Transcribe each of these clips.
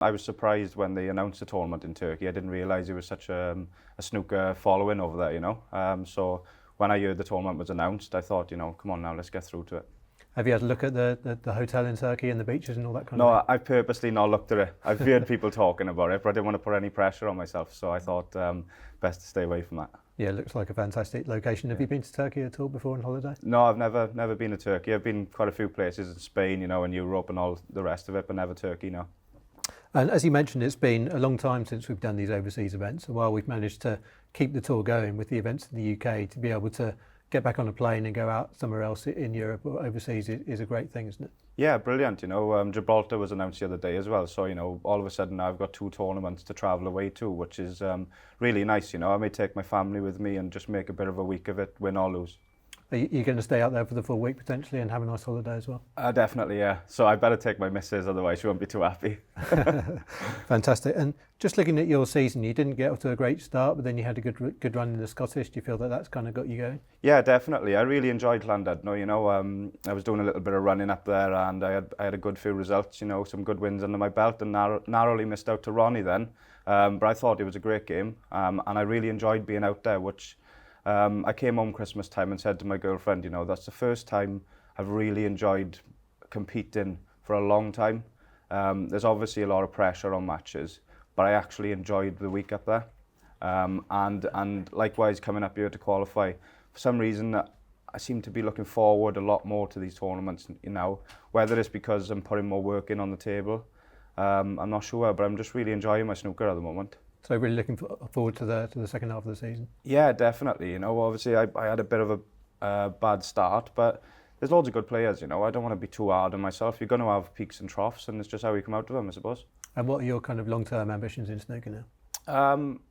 I was surprised when they announced the tournament in Turkey. I didn't realise there was such a snooker following over there, you know. So when I heard the tournament was announced, I thought, you know, come on now, let's get through to it. Have you had a look at the hotel in Turkey and the beaches and all that kind of thing? No, I've purposely not looked at it. I've heard people talking about it, but I didn't want to put any pressure on myself. So I thought best to stay away from that. Yeah, it looks like a fantastic location. Have you been to Turkey at all before on holiday? No, I've never been to Turkey. I've been quite a few places in Spain, you know, and Europe and all the rest of it, but never Turkey, no. And as you mentioned, it's been a long time since we've done these overseas events. And while we've managed to keep the tour going with the events in the UK, to be able to get back on a plane and go out somewhere else in Europe or overseas is a great thing, isn't it? Yeah, brilliant. You know, Gibraltar was announced the other day as well. So, you know, all of a sudden I've got 2 tournaments to travel away to, which is really nice. You know, I may take my family with me and just make a bit of a week of it, win or lose. Are you going to stay out there for the full week potentially and have a nice holiday as well? Definitely, yeah. So I better take my missus, otherwise she won't be too happy. Fantastic. And just looking at your season, you didn't get off to a great start, but then you had a good run in the Scottish. Do you feel that that's kind of got you going? Yeah, definitely. I really enjoyed Llandudno. You know, I was doing a little bit of running up there, and I had a good few results. You know, some good wins under my belt, and narrowly missed out to Ronnie then. But I thought it was a great game, and I really enjoyed being out there. Which I came home Christmas time and said to my girlfriend, you know, that's the first time I've really enjoyed competing for a long time. There's obviously a lot of pressure on matches, but I actually enjoyed the week up there. And likewise coming up here to qualify. For some reason, I seem to be looking forward a lot more to these tournaments, you know, whether it's because I'm putting more work in on the table. I'm not sure, but I'm just really enjoying my snooker at the moment. So really looking forward to the second half of the season? Yeah, definitely. You know, obviously I had a bit of a bad start, but there's loads of good players, you know. I don't want to be too hard on myself. You're going to have peaks and troughs, and it's just how we come out of them, I suppose. And what are your kind of long-term ambitions in snooker now?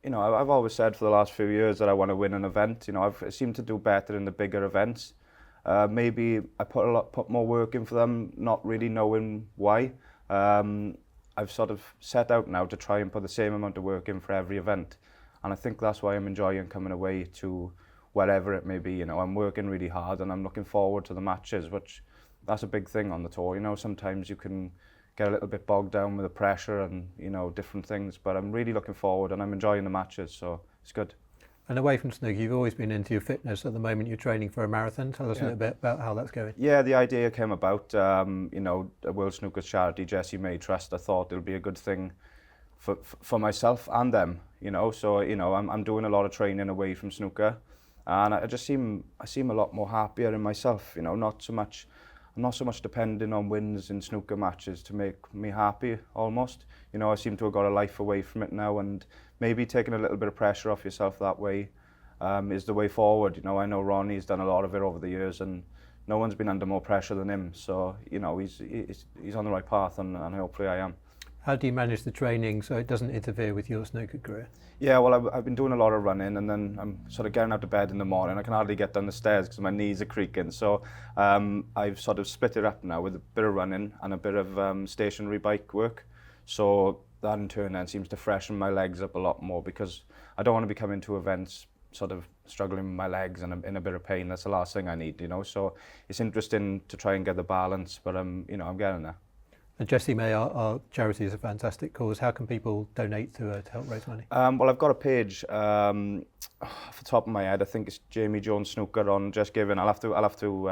You know, I've always said for the last few years that I want to win an event. You know, I seem to do better in the bigger events. Maybe I put more work in for them, not really knowing why. I've sort of set out now to try and put the same amount of work in for every event. And I think that's why I'm enjoying coming away to wherever it may be. You know, I'm working really hard and I'm looking forward to the matches, which that's a big thing on the tour. You know, sometimes you can get a little bit bogged down with the pressure and, you know, different things, but I'm really looking forward and I'm enjoying the matches, so it's good. And away from snooker, you've always been into your fitness. At the moment, you're training for a marathon. Tell us a little bit about how that's going. Yeah, the idea came about, you know, a World Snooker's charity, Jessie May Trust. I thought it would be a good thing for myself and them, you know. So, you know, I'm doing a lot of training away from snooker, and I seem a lot more happier in myself, you know, I'm not so much depending on wins in snooker matches to make me happy, almost. You know, I seem to have got a life away from it now, and maybe taking a little bit of pressure off yourself that way is the way forward. You know, I know Ronnie's done a lot of it over the years, and no one's been under more pressure than him. So, you know, he's on the right path, and hopefully I am. How do you manage the training so it doesn't interfere with your snooker career? Yeah, well, I've been doing a lot of running, and then I'm sort of getting out of bed in the morning. I can hardly get down the stairs because my knees are creaking. So I've sort of split it up now with a bit of running and a bit of stationary bike work. So that in turn then seems to freshen my legs up a lot more, because I don't want to be coming to events sort of struggling with my legs and in a bit of pain. That's the last thing I need, you know. So it's interesting to try and get the balance, but you know, I'm getting there. And Jessie May, our charity, is a fantastic cause. How can people donate to help raise money? Well, I've got a page. Off the top of my head, I think it's Jamie Jones Snooker on Just Giving. I'll have to.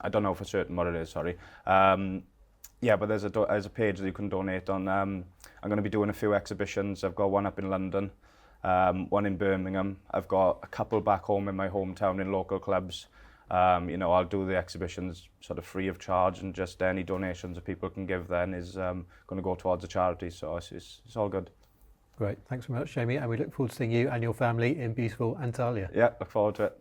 I don't know for certain what it is. Sorry. Yeah, but there's a page that you can donate on. I'm going to be doing a few exhibitions. I've got one up in London, one in Birmingham. I've got a couple back home in my hometown in local clubs. You know, I'll do the exhibitions sort of free of charge, and just any donations that people can give then is going to go towards the charity. So it's all good. Great. Thanks very much, Jamie. And we look forward to seeing you and your family in beautiful Antalya. Yeah, look forward to it.